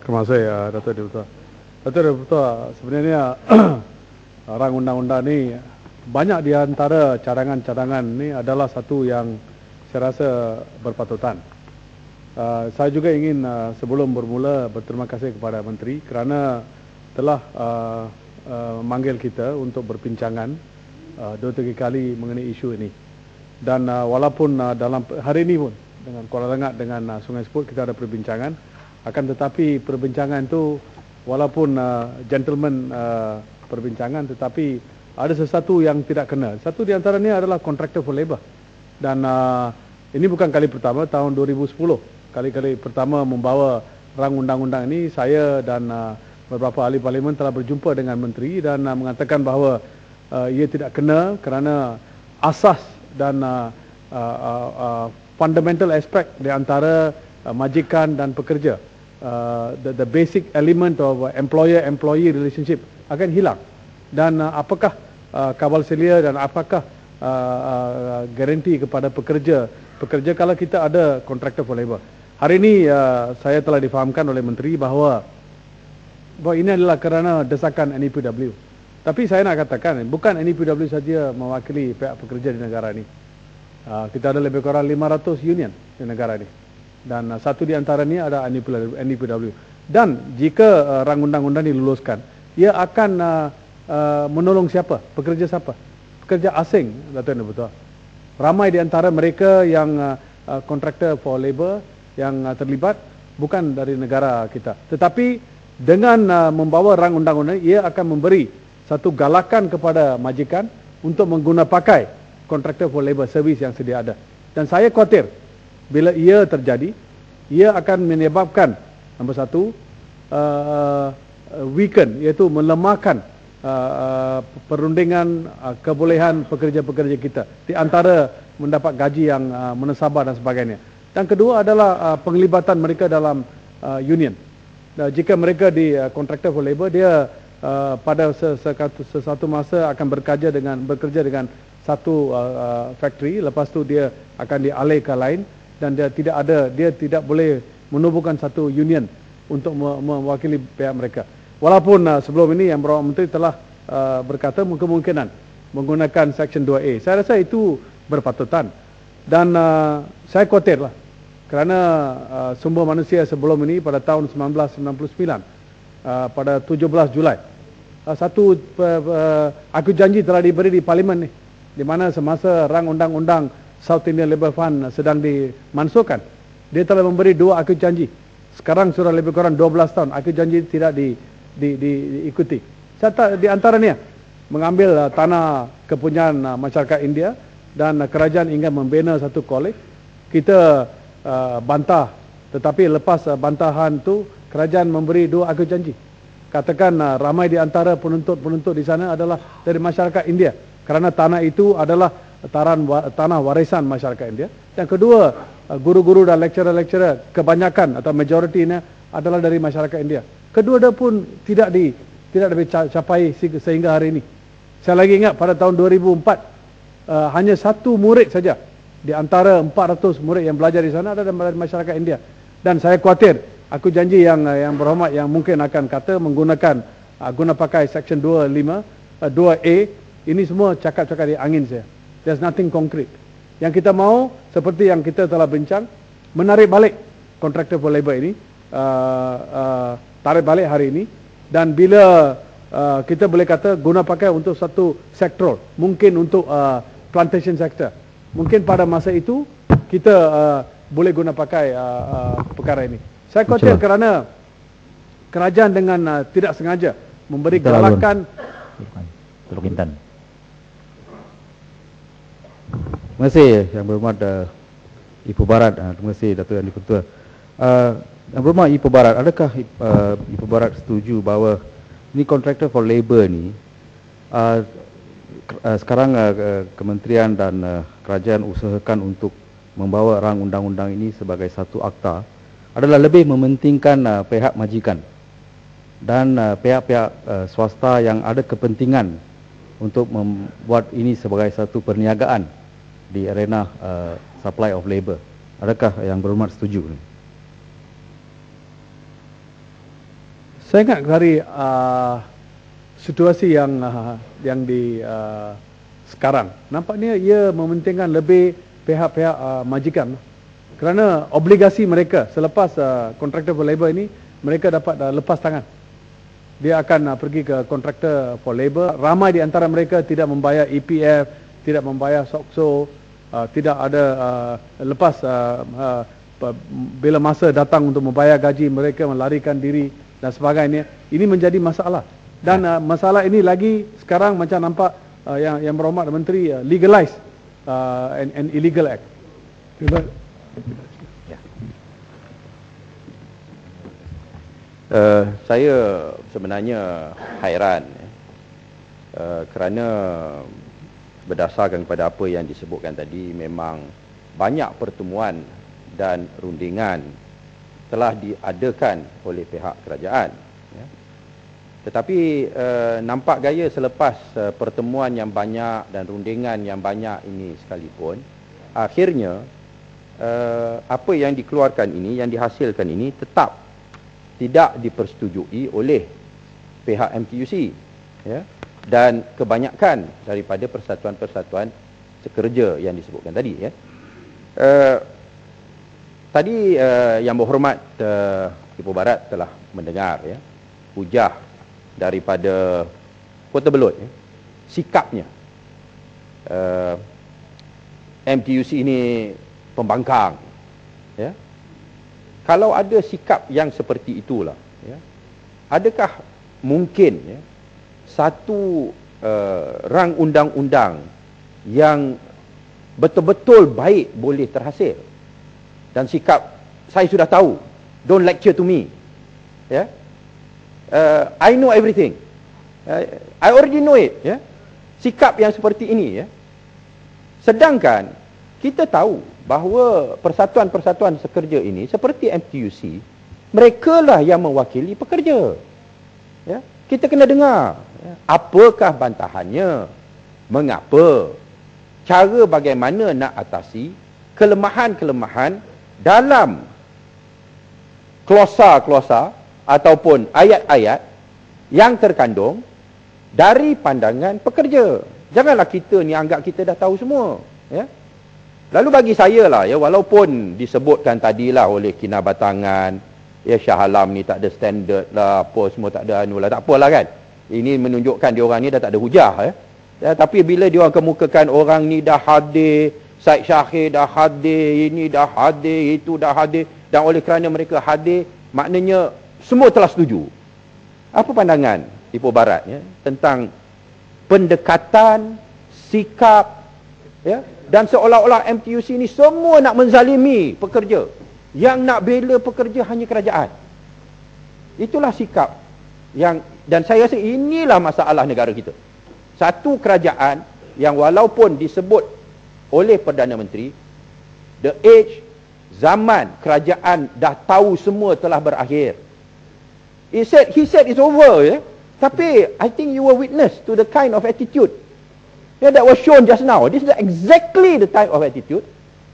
Terima kasih Datuk Deputua. Datuk Deputua, sebenarnya rang undang-undang ni banyak di antara cadangan-cadangan ni adalah satu yang saya rasa berpatutan. Saya juga ingin sebelum bermula berterima kasih kepada Menteri kerana telah manggil kita untuk berbincangan 2-3 kali mengenai isu ini. Dan walaupun dalam hari ini pun dengan Kuala Rengat dengan Sungai Seput kita ada perbincangan, akan tetapi perbincangan itu walaupun gentleman perbincangan, tetapi ada sesuatu yang tidak kena. Satu di antaranya adalah contractor for labour. Dan ini bukan kali pertama, tahun 2010 kali-kali pertama membawa rang undang-undang ini, saya dan beberapa ahli parlimen telah berjumpa dengan menteri dan mengatakan bahawa ia tidak kena kerana asas dan fundamental aspect di antara majikan dan pekerja, the basic element of employer-employee relationship akan hilang. Dan apakah kawal selia dan apakah garanti kepada pekerja kalau kita ada contractor for labour. Hari ini saya telah difahamkan oleh menteri bahawa ini adalah kerana desakan NEPW. Tapi saya nak katakan, bukan NEPW saja mewakili pihak pekerja di negara ini. Kita ada lebih kurang 500 union di negara ini. Dan satu di antaranya ada NEPW. Dan jika rang undang-undang diluluskan, ia akan menolong siapa? Pekerja siapa? Pekerja asing, Datuk Deputua. Ramai di antara mereka yang contractor for labour yang terlibat bukan dari negara kita. Tetapi dengan membawa rang undang-undang, ia akan memberi satu galakan kepada majikan untuk mengguna pakai contractor for labour service yang sedia ada. Dan saya khawatir bila ia terjadi, ia akan menyebabkan nombor satu, weaken, iaitu melemahkan perundingan kebolehan pekerja-pekerja kita di antara mendapat gaji yang menesabar dan sebagainya. Dan kedua adalah penglibatan mereka dalam union. Jika mereka di contractor for labour, dia pada sesuatu masa akan bekerja dengan satu factory, lepas tu dia akan dialih ke lain dan dia tidak boleh menubuhkan satu union untuk mewakili pihak mereka. Walaupun sebelum ini yang Berawak Menteri telah berkata kemungkinan menggunakan Section 2A. Saya rasa itu berpatutan. Dan saya khawatir lah kerana sumber manusia sebelum ini pada tahun 1999 pada 17 Julai satu aku janji telah diberi di parlimen ni, di mana semasa rang undang-undang South Indian Labour Fund sedang dimansuhkan, dia telah memberi 2 aku janji. Sekarang sudah lebih kurang 12 tahun aku janji tidak diikuti. Di antaranya mengambil tanah kepunyaan masyarakat India dan kerajaan ingin membina satu kolej. Kita bantah, tetapi lepas bantahan tu kerajaan memberi 2 aku janji. Katakan ramai di antara penuntut-penuntut di sana adalah dari masyarakat India kerana tanah itu adalah tanah warisan masyarakat India. Yang kedua, guru-guru dan lecturer-lecturer kebanyakan atau majoritinya adalah dari masyarakat India. Kedua dia pun tidak dicapai sehingga hari ini. Saya lagi ingat pada tahun 2004 hanya 1 murid saja di antara 400 murid yang belajar di sana ada dari masyarakat India. Dan saya khawatir, aku janji yang berhormat yang mungkin akan kata menggunakan guna pakai Section 2A, ini semua cakap-cakap di angin saja. There's nothing concrete. Yang kita mahu seperti yang kita telah bincang, menarik balik contractor for labour ini, tarik balik hari ini, dan bila kita boleh kata guna pakai untuk satu sektor, mungkin untuk plantation sector. Mungkin pada masa itu kita boleh guna pakai perkara ini. Saya khawatir kerana kerajaan dengan tidak sengaja memberi galakan. Teluk Intan. Terima kasih Yang Berhormat Ipoh Barat. Terima kasih Datuk Yang Di-Pertua. Yang Berhormat Ipoh Barat, adakah Ipoh Barat setuju bahawa ini contractor for labour ni sekarang kementerian dan kerajaan usahakan untuk membawa rang undang-undang ini sebagai satu akta adalah lebih mementingkan pihak majikan dan pihak-pihak swasta yang ada kepentingan untuk membuat ini sebagai satu perniagaan di arena supply of labour. Adakah Yang Berhormat setuju? Saya ingat dari situasi yang di sekarang, nampaknya ia mementingkan lebih pihak-pihak majikan, kerana obligasi mereka selepas kontraktor for labor ini, mereka dapat lepas tangan. Dia akan pergi ke kontraktor for labor. Ramai di antara mereka tidak membayar EPF, tidak membayar SOCSO, tidak ada lepas bila masa datang untuk membayar gaji, mereka melarikan diri dan sebagainya. Ini menjadi masalah. Dan masalah ini lagi sekarang macam nampak yang berhormat Menteri legalize an illegal act. Saya sebenarnya hairan kerana berdasarkan kepada apa yang disebutkan tadi, memang banyak pertemuan dan rundingan telah diadakan oleh pihak kerajaan. Tetapi nampak gaya selepas pertemuan yang banyak dan rundingan yang banyak ini sekalipun, akhirnya apa yang dikeluarkan ini, yang dihasilkan ini tetap tidak dipersetujui oleh pihak MTUC, ya, dan kebanyakan daripada persatuan-persatuan sekerja yang disebutkan tadi, ya. Tadi yang berhormat Ipoh Barat telah mendengar, ya, hujah daripada Kota Belud, ya, sikapnya MTUC ini pembangkang, ya. Kalau ada sikap yang seperti itulah, ya, adakah mungkin, ya, satu rang undang-undang yang betul-betul baik boleh terhasil? Dan sikap, saya sudah tahu, don't lecture to me, ya. I know everything, I already know it, ya. Sikap yang seperti ini, ya. Sedangkan kita tahu bahawa persatuan-persatuan sekerja ini seperti MTUC, merekalah yang mewakili pekerja, ya. Kita kena dengar, ya, apakah bantahannya, mengapa, cara bagaimana nak atasi kelemahan-kelemahan dalam klausa-klausa ataupun ayat-ayat yang terkandung dari pandangan pekerja. Janganlah kita ni anggap kita dah tahu semua, ya. Lalu bagi saya lah, ya, walaupun disebutkan tadilah oleh Kinabatangan, ya, Shah Alam ni tak ada standard lah, apa semua tak ada anu lah, tak apalah kan. Ini menunjukkan diorang ni dah tak ada hujah, ya. Ya, tapi bila diorang kemukakan orang ni dah hadir, Syed Syahir dah hadir, ini dah hadir, itu dah hadir, dan oleh kerana mereka hadir, maknanya semua telah setuju. Apa pandangan Ipoh Barat, ya, tentang pendekatan, sikap, ya, dan seolah-olah MTUC ni semua nak menzalimi pekerja, yang nak bela pekerja hanya kerajaan? Itulah sikap yang, dan saya rasa inilah masalah negara kita. Satu kerajaan yang walaupun disebut oleh Perdana Menteri, the age, zaman kerajaan dah tahu semua telah berakhir. He said it's over, ya. Tapi I think you were witness to the kind of attitude, yeah, that was shown just now. This is exactly the type of attitude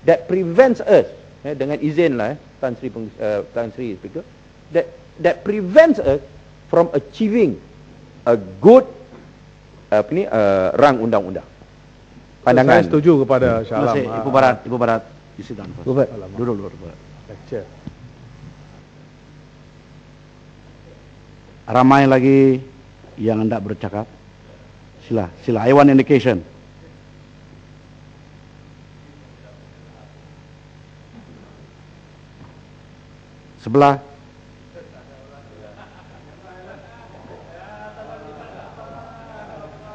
that prevents us, dengan izin lah, Tan Sri Speaker, that prevents us from achieving a good rang undang-undang. Saya Pandangan. setuju kepada Shah Alam. Ipoh Barat, you sit down first. Duduk. Lecture. Ramai lagi yang hendak bercakap. Sila. I want indication. Sebelah.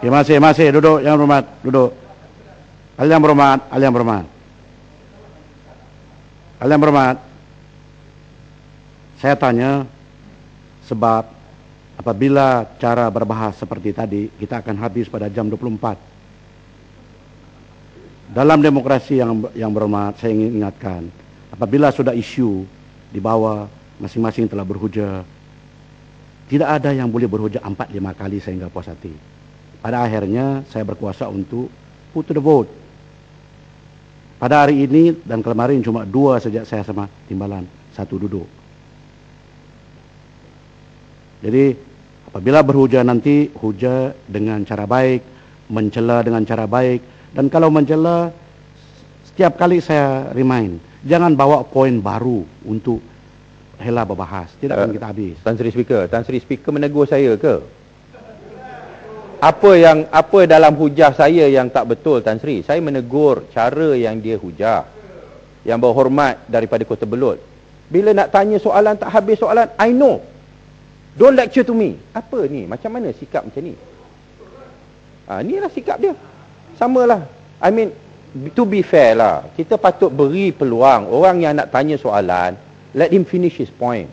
Ya, masih duduk yang berhormat, duduk. Kalian berhormat. Saya tanya sebab apabila cara berbahas seperti tadi, kita akan habis pada jam 24. Dalam demokrasi yang berhormat, saya ingin ingatkan, apabila sudah isu di bawah, masing-masing telah berhujah, tidak ada yang boleh berhujah 4-5 kali sehingga puas hati. Pada akhirnya, saya berkuasa untuk put to the vote. Pada hari ini dan kemarin cuma 2 sejak saya sama Timbalan, 1 duduk. Jadi apabila berhujah nanti, hujah dengan cara baik, mencela dengan cara baik. Dan kalau mencela, setiap kali saya remind, jangan bawa poin baru untuk hela berbahas. Tidak akan kita habis. Tan Sri Speaker menegur saya ke? Apa dalam hujah saya yang tak betul, Tan Sri? Saya menegur cara yang dia hujah, yang berhormat daripada Kota Belud. Bila nak tanya soalan tak habis soalan, I know. Don't lecture to me. Apa ni? Macam mana sikap macam ni? Inilah sikap dia. Samalah. I mean, to be fair lah, kita patut beri peluang orang yang nak tanya soalan, let him finish his point.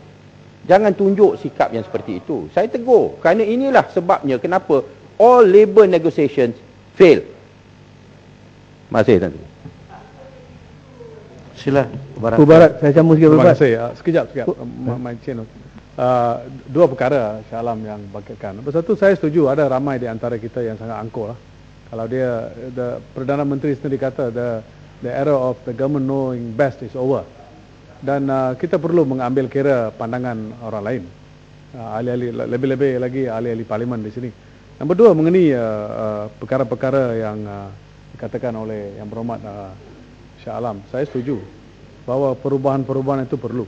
Jangan tunjuk sikap yang seperti itu. Saya tegur, kerana inilah sebabnya kenapa all labour negotiations fail. Terima kasih, Tan Sri. Sila, Barat, saya sambung sikit. Terima kasih. Sekejap. Dua perkara Shah Alam yang bangkitkan. Nombor satu, saya setuju ada ramai di antara kita yang sangat angkuh lah. Kalau dia, Perdana Menteri sendiri kata the era of the government knowing best is over. Dan kita perlu mengambil kira pandangan orang lain. Ahli-ahli, lebih-lebih lagi ahli-ahli parlimen di sini. Nombor dua, mengenai perkara-perkara yang dikatakan oleh Yang Berhormat Shah Alam. Saya setuju bahawa perubahan-perubahan itu perlu.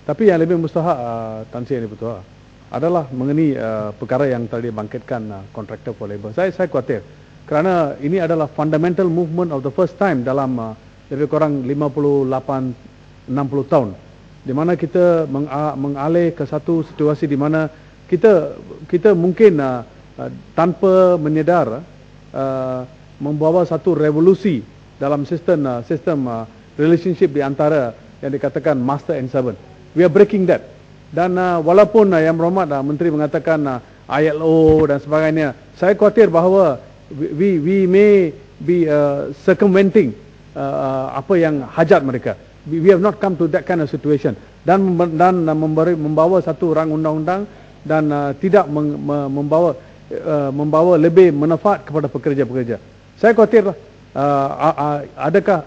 Tapi yang lebih mustahak, Tan Sri yang betul adalah mengenai perkara yang tadi bangkitkan contractor for labour. Saya khawatir kerana ini adalah fundamental movement of the first time dalam lebih kurang 58-60 tahun, di mana kita mengalih ke satu situasi di mana kita mungkin tanpa menyedar membawa satu revolusi dalam sistem relationship di antara yang dikatakan master and servant. We are breaking that. Dan walaupun Yang Berhormat Menteri mengatakan ILO dan sebagainya, saya khawatir bahawa we may be circumventing apa yang hajat mereka. We have not come to that kind of situation. Dan membawa satu rang undang-undang dan tidak membawa lebih manfaat kepada pekerja-pekerja. Saya khawatir adakah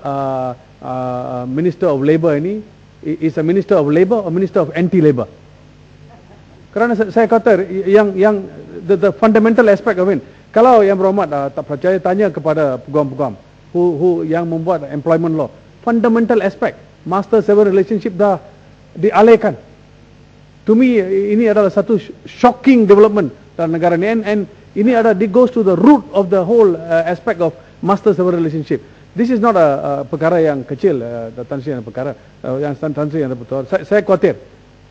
Minister of Labour ini is a Minister of Labour or Minister of Anti-Labour? Kerana saya kata yang the fundamental aspect of it. Kalau Yang Berhormat tak percaya, tanya kepada peguam-peguam who yang membuat employment law. Fundamental aspect, master servant relationship dah dialihkan. To me, ini adalah satu shocking development dalam negara ini, and ini adalah it goes to the root of the whole aspect of master servant relationship. This is not a perkara yang kecil, Tan Sri, perkara yang Tan Sri yang betul. Saya khawatir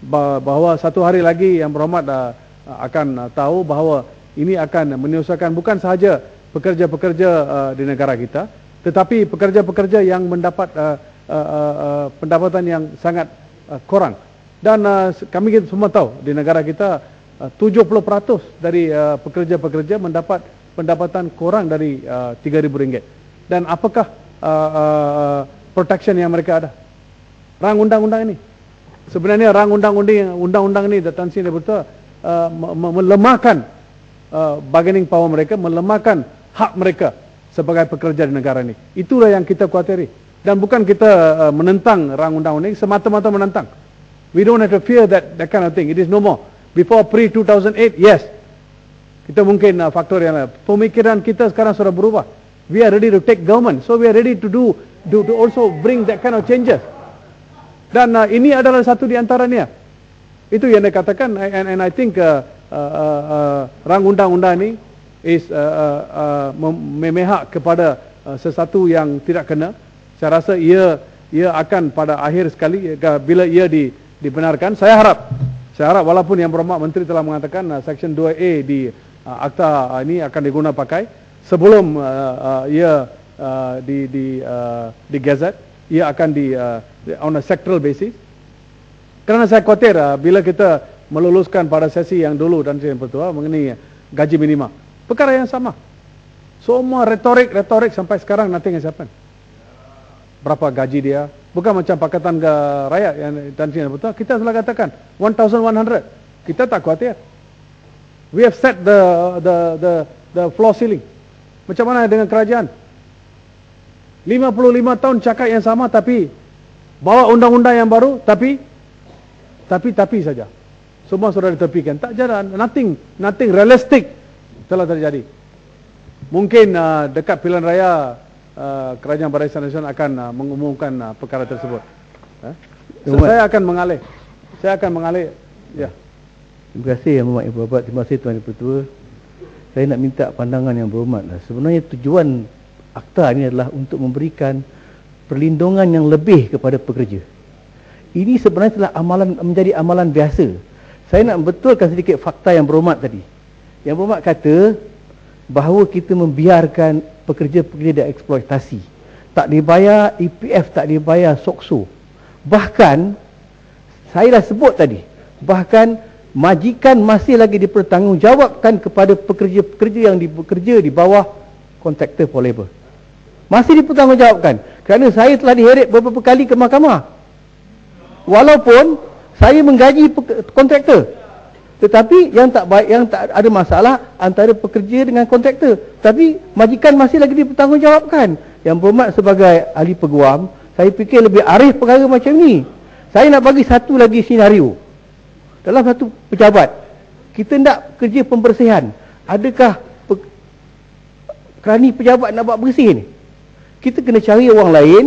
bahawa satu hari lagi Yang Berhormat akan tahu bahawa ini akan menyusahkan bukan sahaja pekerja-pekerja di negara kita, tetapi pekerja-pekerja yang mendapat pendapatan yang sangat kurang. Dan kami semua tahu di negara kita 70% dari pekerja-pekerja mendapat pendapatan kurang dari RM3,000. Dan apakah protection yang mereka ada? Rang undang-undang ini. Sebenarnya rang undang-undang ini, Tan Sri betul, melemahkan bargaining power mereka, melemahkan hak mereka sebagai pekerja di negara ini. Itulah yang kita khawatiri. Dan bukan kita menentang rang undang-undang ini, semata-mata menentang. We don't have to fear that kind of thing. It is no more. Before pre-2008, yes. Kita mungkin faktor yang lain. Pemikiran kita sekarang sudah berubah. We are ready to take government. So we are ready to also bring that kind of changes. Dan ini adalah satu di antaranya. Itu yang dikatakan, and I think rang undang-undang ini is memihak kepada sesuatu yang tidak kena. Saya rasa ia akan pada akhir sekali bila ia dibenarkan. Saya harap walaupun Yang Berhormat Menteri telah mengatakan Section 2A di akta ini akan digunakan pakai sebelum ia di gazette, ia akan on a sectoral basis. Kerana saya khawatir bila kita meluluskan pada sesi yang dulu dan yang pertua mengenai gaji minima, perkara yang sama. Semua retorik sampai sekarang nothing has happened. Berapa gaji dia? Bukan macam Pakatan Rakyat yang dan yang betul. Kita telah katakan 1,100. Kita tak khawatir. We have set the floor ceiling. Macam mana dengan kerajaan? 55 tahun cakap yang sama, tapi bawa undang-undang yang baru, tapi saja. semua sudah ditepikan. Tak jalan, nothing realistic telah terjadi. Mungkin dekat pilihan raya Kerajaan Barisan Nasional akan mengumumkan perkara tersebut. Saya akan mengalih. Ya. Terima kasih Yang Berhormat Ibu Bapa. Terima kasih Tuan Yang Pertua. Saya nak minta pandangan Yang Berhormat. Sebenarnya tujuan akta ini adalah untuk memberikan perlindungan yang lebih kepada pekerja. Ini sebenarnya telah menjadi amalan biasa. Saya nak betulkan sedikit fakta Yang Berhormat tadi. Yang Berhormat kata bahawa kita membiarkan pekerja-pekerja dieksploitasi. Tak dibayar EPF, tak dibayar SOKSO. Bahkan, saya dah sebut tadi, bahkan majikan masih lagi dipertanggungjawabkan kepada pekerja-pekerja yang bekerja di bawah Contractor for Labour. Masih dipertanggungjawabkan. Kerana saya telah diheret beberapa kali ke mahkamah. Walaupun saya menggaji kontraktor. Tetapi yang tak ada masalah antara pekerja dengan kontraktor. Tapi majikan masih lagi dipertanggungjawabkan. Yang Berhormat sebagai ahli peguam, saya fikir lebih arif perkara macam ni. Saya nak bagi satu lagi senario. Dalam satu pejabat, kita nak kerja pembersihan. Adakah kerani pejabat nak buat bersih ni? Kita kena cari orang lain,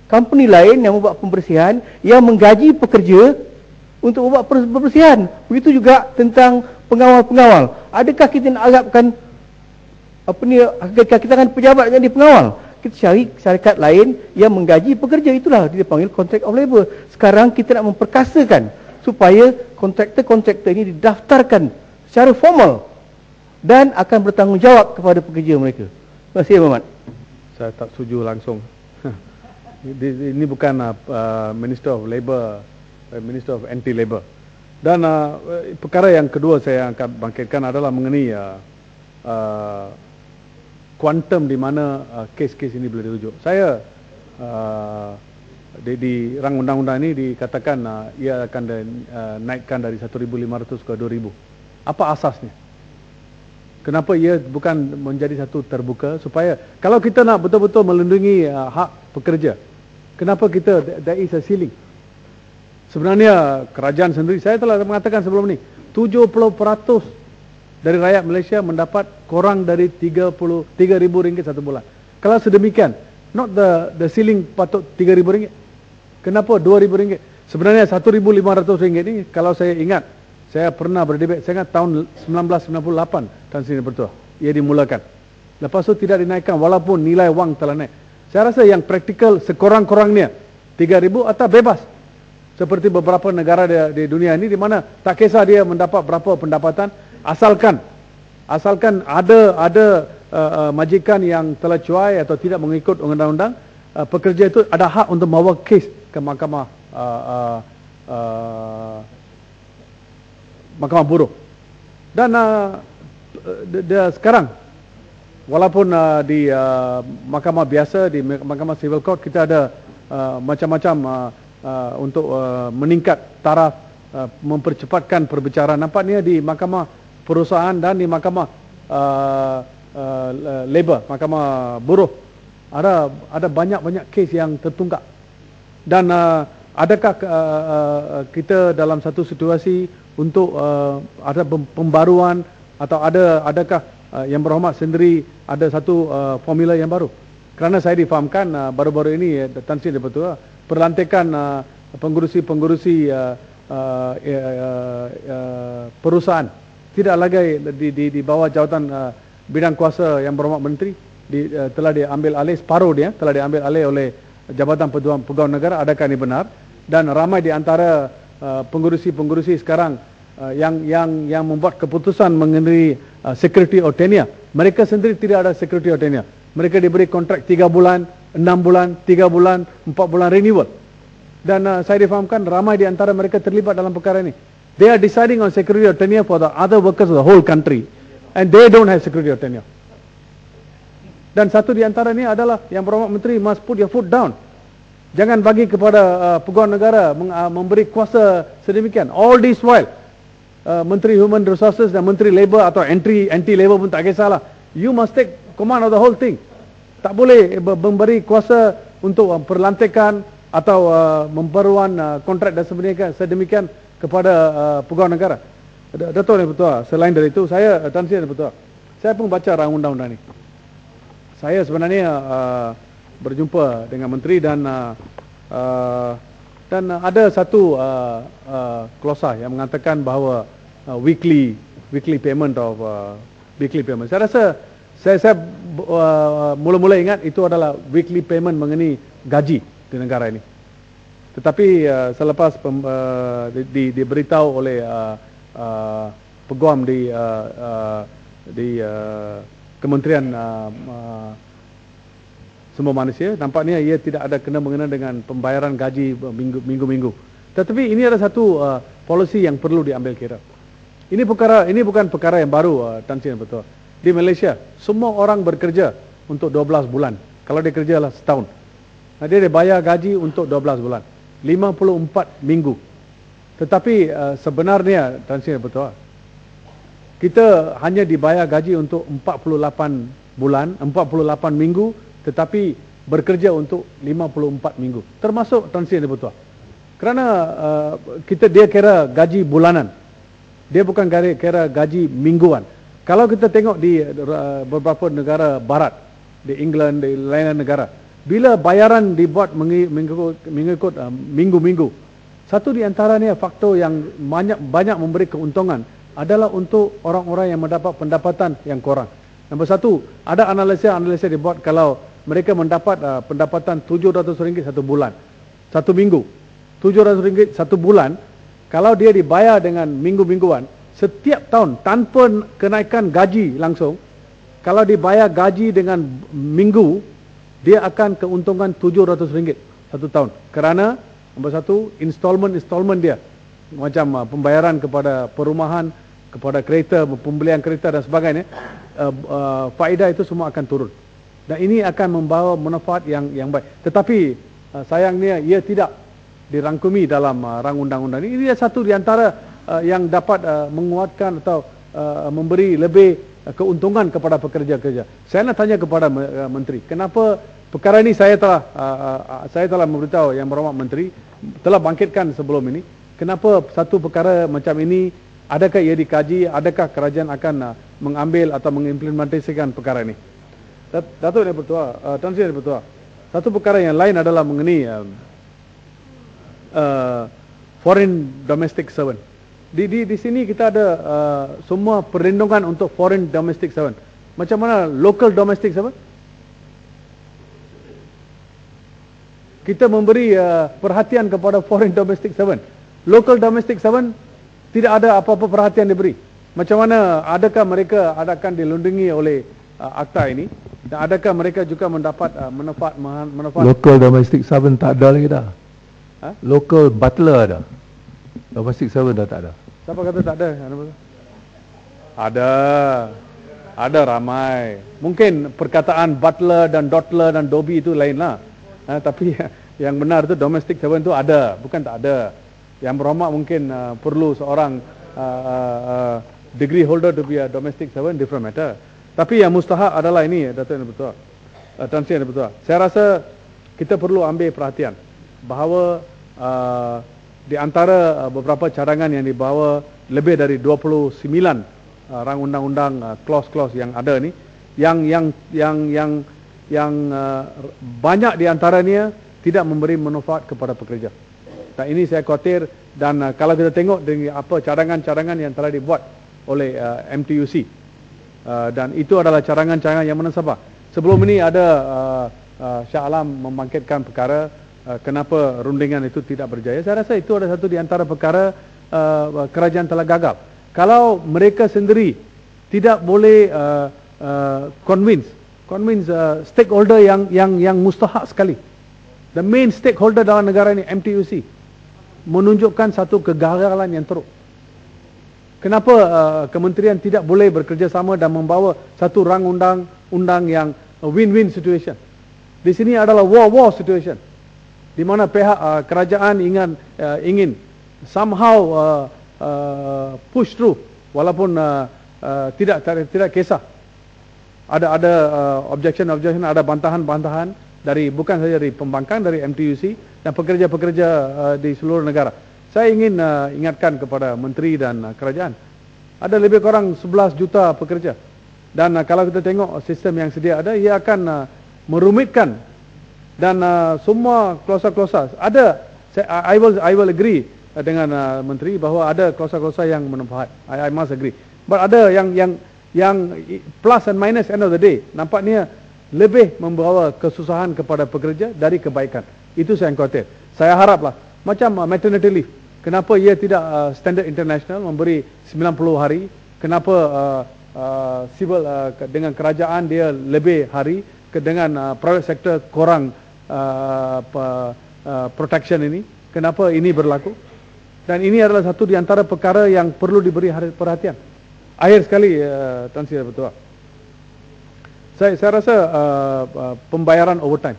company lain yang membuat pembersihan, yang menggaji pekerja untuk membuat pembersihan. Begitu juga tentang pengawal-pengawal. Adakah kita nak harapkan kita akan pejabat jadi pengawal? Kita cari syarikat lain yang menggaji pekerja. Itulah dia panggil contract of labour. Sekarang kita nak memperkasakan supaya kontraktor-kontraktor ini didaftarkan secara formal dan akan bertanggungjawab kepada pekerja mereka. Terima kasih, Muhammad. Saya tak setuju langsung. Ini bukan Minister of Labour, Minister of Anti-Labour. Dan perkara yang kedua saya akan bangkitkan adalah mengenai kuantum di mana kes-kes ini boleh dirujuk. Saya di rang undang-undang ini dikatakan ia akan naikkan dari 1,500 ke 2,000. Apa asasnya? Kenapa ia bukan menjadi satu terbuka supaya kalau kita nak betul-betul melindungi hak pekerja, kenapa kita there is a ceiling? Sebenarnya kerajaan sendiri, saya telah mengatakan sebelum ni, 70% dari rakyat Malaysia mendapat kurang dari RM3,000 satu bulan. Kalau sedemikian, not the ceiling patut RM3,000. Kenapa RM2,000? Sebenarnya RM1,500 ni, kalau saya ingat, saya pernah berdebat, saya ingat tahun 1998, Tan Sri Pertua, ia dimulakan. Lepas tu tidak dinaikkan walaupun nilai wang telah naik. Saya rasa yang praktikal sekurang-kurangnya RM3,000 atau bebas. Seperti beberapa negara di dunia ini di mana tak kisah dia mendapat berapa pendapatan, asalkan ada majikan yang telah cuai atau tidak mengikut undang-undang, pekerja itu ada hak untuk membawa kes ke mahkamah mahkamah buruh. Dan sekarang walaupun di mahkamah biasa, di mahkamah civil court kita ada macam-macam untuk meningkat taraf, mempercepatkan perbicaraan. Nampaknya di mahkamah perusahaan dan di mahkamah labor, mahkamah buruh ada banyak-banyak kes yang tertunggak. Dan adakah kita dalam satu situasi untuk ada pembaruan atau adakah Yang Berhormat sendiri ada satu formula yang baru? Kerana saya difahamkan baru-baru ini Tan Sri Pertua perlantikan pengurusi-pengurusi perusahaan tidak lagi di bawah jawatan bidang kuasa Yang Berhormat Menteri, telah diambil alih, separuh dia telah diambil alih oleh Jabatan Pegawai Negara. Adakah ini benar? Dan ramai di antara pengurusi-pengurusi sekarang yang membuat keputusan mengenai security of tenure, mereka sendiri tidak ada security of tenure. Mereka diberi kontrak 3 bulan, 6 bulan, 3 bulan, 4 bulan renewal. Dan saya difahamkan ramai di antara mereka terlibat dalam perkara ini. They are deciding on security of tenure for the other workers of the whole country, and they don't have security of tenure. Dan satu di antara ini adalah Yang Berhormat Menteri must put your foot down. Jangan bagi kepada pegawai negara memberi kuasa sedemikian. All this while Menteri Human Resources dan Menteri Labour atau anti-Labour pun tak kisahlah. You must take command of the whole thing. Tak boleh memberi kuasa untuk perlantikan atau pembaruan kontrak dan sedemikian kepada pegawai negara. Dato' Yang Bertuah, selain dari itu, saya Tan Sri Yang Bertuah, saya pun baca rang undang-undang ni. Saya sebenarnya berjumpa dengan menteri dan ada satu klausa yang mengatakan bahawa weekly payment of weekly payment. Saya rasa saya mula-mula ingat itu adalah weekly payment mengenai gaji di negara ini. Tetapi selepas diberitahu oleh peguam di Kementerian Sumber Manusia, nampaknya ia tidak ada kena-mengena dengan pembayaran gaji minggu-minggu. Tetapi ini adalah satu polisi yang perlu diambil kira. Ini bukan perkara yang baru, Tan Sri Yang Bertuah. Di Malaysia, semua orang bekerja untuk 12 bulan. Kalau dia kerja lah setahun. Dia dibayar gaji untuk 12 bulan. 54 minggu. Tetapi sebenarnya, Tan Sri Yang Bertuah, kita hanya dibayar gaji untuk 48 bulan, 48 minggu, tetapi bekerja untuk 54 minggu. Termasuk Tan Sri Yang Bertuah. Kerana dia kira gaji bulanan. Dia bukan kira gaji mingguan. Kalau kita tengok di beberapa negara barat, di England, di lain negara, bila bayaran dibuat mengikut minggu-minggu, satu di antaranya faktor yang banyak memberi keuntungan adalah untuk orang-orang yang mendapat pendapatan yang kurang. Nombor satu, ada analisa dibuat kalau mereka mendapat pendapatan RM700 satu bulan, satu minggu, RM700 satu bulan. Kalau dia dibayar dengan minggu-mingguan, setiap tahun tanpa kenaikan gaji langsung, kalau dibayar gaji dengan minggu, dia akan keuntungan RM700 satu tahun. Kerana nombor satu, installment dia, macam pembayaran kepada perumahan, kepada kereta, pembelian kereta dan sebagainya, faedah itu semua akan turun. Dan ini akan membawa manfaat yang baik. Tetapi sayangnya ia tidak dirangkumi dalam rang undang-undang ini. Ini satu di antara yang dapat menguatkan atau memberi lebih keuntungan kepada pekerja-pekerja. Saya nak tanya kepada menteri, kenapa perkara ini saya telah memberitahu Yang Berhormat Menteri telah bangkitkan sebelum ini. Kenapa satu perkara macam ini, adakah ia dikaji, adakah kerajaan akan mengambil atau mengimplementasikan perkara ini? Dato' Yang Bertuah, Tan Sri Yang Bertuah, satu perkara yang lain adalah mengenai foreign domestic servant. Di sini kita ada semua perlindungan untuk foreign domestic servant. Macam mana local domestic servant? Kita memberi perhatian kepada foreign domestic servant. Local domestic servant tidak ada apa-apa perhatian diberi. Macam mana, adakah mereka akan dilindungi oleh akta ini? Dan adakah mereka juga mendapat manfaat? Local domestic servant tak ada lagi dah. Local butler ada. Domestic servant dah tak ada. Siapa kata tak ada? Ada ramai. Mungkin perkataan butler dan dotler dan dobi itu lain lah. Tapi yang benar tu domestic servant tu ada, bukan tak ada. Yang berhormat mungkin perlu seorang degree holder to be a domestic servant, different matter. Tapi yang mustahak adalah ini, Dato' Yang Bertuah, Tan Sri Yang Bertuah. Saya rasa kita perlu ambil perhatian bahawa di antara beberapa cadangan yang dibawa, lebih dari 29 rang undang-undang clause-clause yang ada ni, yang banyak di antaranya tidak memberi manfaat kepada pekerja. Dan ini saya khawatir, dan kalau kita tengok dengan apa cadangan-cadangan yang telah dibuat oleh MTUC, dan itu adalah cadangan-cadangan yang menasabah. Sebelum ini ada Shah Alam membangkitkan perkara kenapa rundingan itu tidak berjaya. Saya rasa itu adalah satu di antara perkara kerajaan telah gagal. Kalau mereka sendiri tidak boleh convince stakeholder yang mustahak sekali. The main stakeholder dalam negara ini, MTUC, menunjukkan satu kegagalan yang teruk. Kenapa kementerian tidak boleh bekerjasama dan membawa satu rang undang yang win-win situation? Di sini adalah war situation, di mana pihak kerajaan ingin somehow push through, walaupun tidak kisah. Ada objection, ada bantahan dari bukan saja dari pembangkang, dari MTUC dan pekerja-pekerja di seluruh negara. Saya ingin ingatkan kepada menteri dan kerajaan, ada lebih kurang 11 juta pekerja. Dan kalau kita tengok sistem yang sedia ada, ia akan merumitkan dan semua klausa-klausa ada. I will agree dengan menteri bahawa ada klausa-klausa yang bermanfaat. I must agree. But ada yang plus and minus end of the day, nampaknya lebih membawa kesusahan kepada pekerja dari kebaikan. Itu saya khawatir. Saya haraplah macam maternity leave. Kenapa ia tidak standard international memberi 90 hari? Kenapa civil dengan kerajaan dia lebih hari, dengan private sector kurang protection ini? Kenapa ini berlaku? Dan ini adalah satu di antara perkara yang perlu diberi perhatian. Akhir sekali, Tan Sri Dato', saya rasa pembayaran overtime.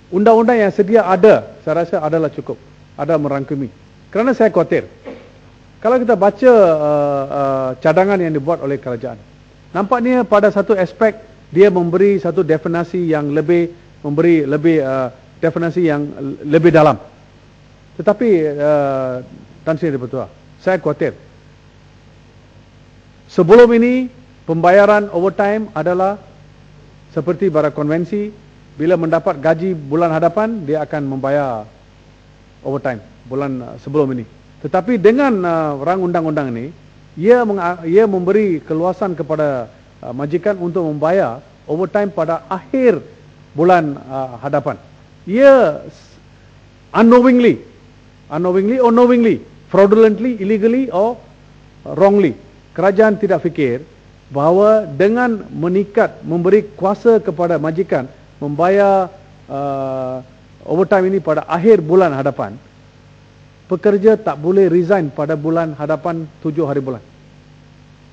Undang-undang yang sedia ada, saya rasa adalah cukup. Ada merangkumi. Kerana saya khawatir, kalau kita baca cadangan yang dibuat oleh kerajaan, nampaknya pada satu aspek dia memberi satu definisi yang lebih, memberi lebih definisi yang lebih dalam. Tetapi Tan Sri Dato', saya khawatir sebelum ini pembayaran overtime adalah seperti bara konvensi, bila mendapat gaji bulan hadapan dia akan membayar overtime bulan sebelum ini. Tetapi dengan rang undang-undang ini, ia memberi keluasan kepada majikan untuk membayar overtime pada akhir bulan hadapan. Ia unknowingly or knowingly, fraudulently, illegally or wrongly, kerajaan tidak fikir bahawa dengan menikat, memberi kuasa kepada majikan membayar overtime ini pada akhir bulan hadapan, pekerja tak boleh resign pada bulan hadapan 7 hari bulan.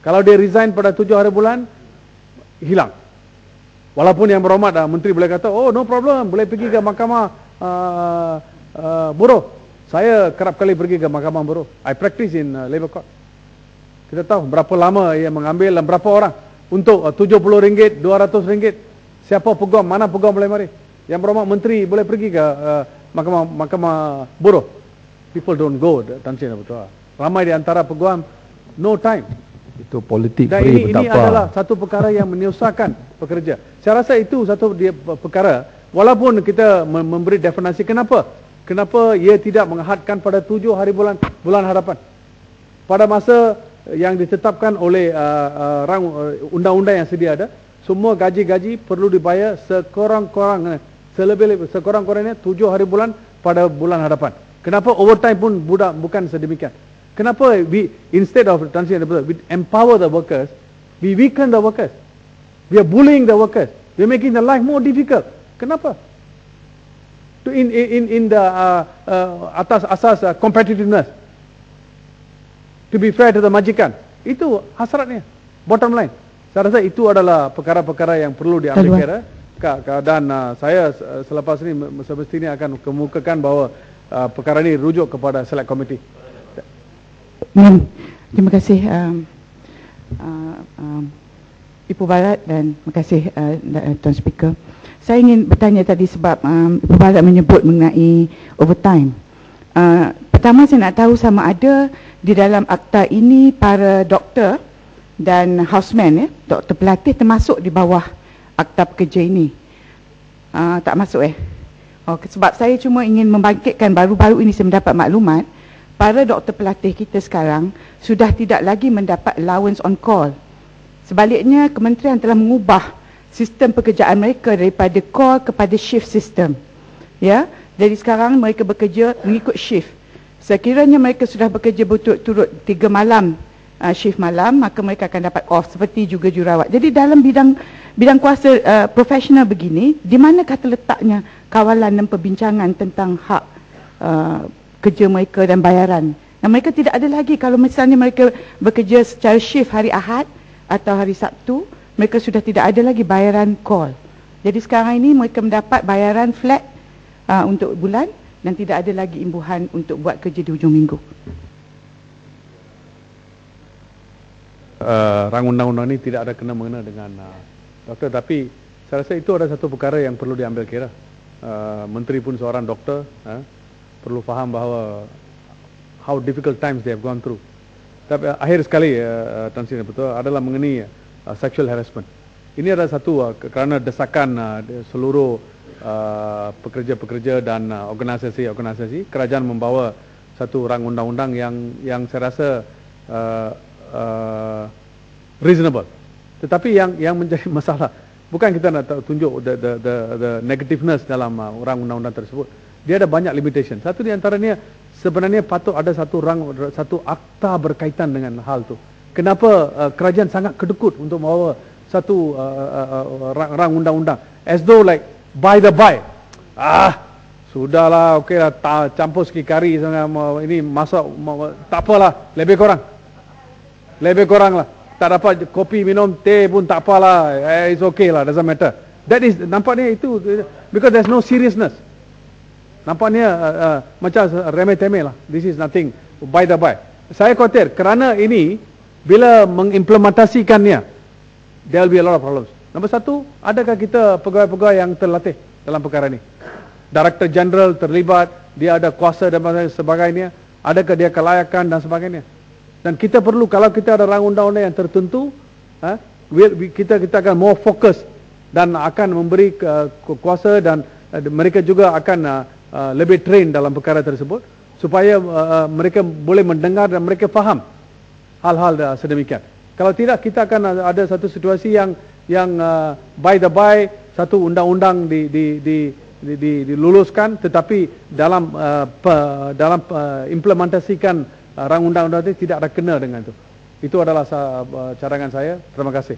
Kalau dia resign pada 7 hari bulan, hilang. Walaupun yang berhormat menteri boleh kata, oh no problem, boleh pergi ke mahkamah buruh. Saya kerap kali pergi ke mahkamah buruh. I practice in labor court. Kita tahu berapa lama ia mengambil dan berapa orang untuk RM70, RM200. Siapa peguam, mana peguam boleh mari. Yang berhormat menteri boleh pergi ke mahkamah buruh. People don't go, Tan Sri Dato'. Ramai di antara peguam, no time. Itu politik dan free ini adalah satu perkara yang menyusahkan pekerja. Saya rasa itu satu perkara, walaupun kita memberi definisi kenapa ia tidak menghadkan pada 7 hari bulan hadapan. Pada masa yang ditetapkan oleh undang-undang yang sedia ada, semua gaji-gaji perlu dibayar sekurang-kurangnya 7 hari bulan pada bulan hadapan. Kenapa overtime pun bukan sedemikian? Kenapa instead of we empower the workers, we weaken the workers? We are bullying the workers. We are making the life more difficult. Kenapa? In the atas asas competitiveness, to be fair to the majikan, itu hasratnya. Bottom line, saya rasa itu adalah perkara-perkara yang perlu diambil kira. Dan saya selepas ini semestinya akan kemukakan bahawa perkara ini rujuk kepada select committee. Terima kasih Ibu Barat dan terima kasih Tuan Speaker. Saya ingin bertanya tadi sebab Ibu Barat menyebut mengenai overtime. Pertama saya nak tahu sama ada di dalam akta ini para doktor dan houseman, doktor pelatih termasuk di bawah akta pekerja ini. Tak masuk sebab saya cuma ingin membangkitkan, baru-baru ini saya mendapat maklumat para doktor pelatih kita sekarang sudah tidak lagi mendapat allowance on call. Sebaliknya kementerian telah mengubah sistem pekerjaan mereka daripada call kepada shift system. Ya, jadi sekarang mereka bekerja mengikut shift. Sekiranya mereka sudah bekerja berturut-turut 3 malam shift malam, maka mereka akan dapat off seperti juga jurawat. Jadi dalam bidang kuasa profesional begini, di mana kata letaknya kawalan dan perbincangan tentang hak kerja mereka dan bayaran? Dan mereka tidak ada lagi, kalau misalnya mereka bekerja secara shift hari Ahad atau hari Sabtu, mereka sudah tidak ada lagi bayaran call. Jadi sekarang ini mereka mendapat bayaran flat untuk bulan dan tidak ada lagi imbuhan untuk buat kerja di hujung minggu. Rang undang-undang ini tidak ada kena-mengena dengan doktor, tapi saya rasa itu ada satu perkara yang perlu diambil kira. Menteri pun seorang doktor, perlu faham bahawa how difficult times they have gone through. Tapi akhir sekali Tan Sri betul adalah mengenai sexual harassment. Ini adalah satu kerana desakan seluruh pekerja-pekerja dan organisasi-organisasi, kerajaan membawa satu rang undang-undang yang saya rasa reasonable. Tetapi yang menjadi masalah bukan kita nak tunjuk the negativeness dalam rang undang-undang tersebut. Dia ada banyak limitation. Satu di antaranya sebenarnya patut ada satu akta berkaitan dengan hal tu. Kenapa kerajaan sangat kedekut untuk membawa satu rang undang-undang as though like by the by. Sudahlah, okeylah, campur sikit kari sangat ini masak tak apalah, lebih kurang lah. Tak dapat kopi minum teh pun tak apalah, it's okay lah, doesn't matter. That is nampaknya itu because there's no seriousness. Nampaknya macam remeh-temeh lah. This is nothing by the by. Saya khawatir kerana ini bila mengimplementasikannya, there will be a lot of problems. Nombor satu, adakah kita pegawai-pegawai yang terlatih dalam perkara ini? Director General terlibat, dia ada kuasa dan sebagainya. Adakah dia kelayakan dan sebagainya? Dan kita perlu, kalau kita ada rang undang-undang yang tertentu, kita akan more fokus dan akan memberi kuasa dan mereka juga akan lebih train dalam perkara tersebut supaya mereka boleh mendengar dan mereka faham hal-hal sedemikian. Kalau tidak, kita akan ada satu situasi yang by the by satu undang-undang diluluskan, tetapi dalam implementasikan rang undang-undang itu tidak ada kena dengan itu. Itu adalah carangan saya. Terima kasih.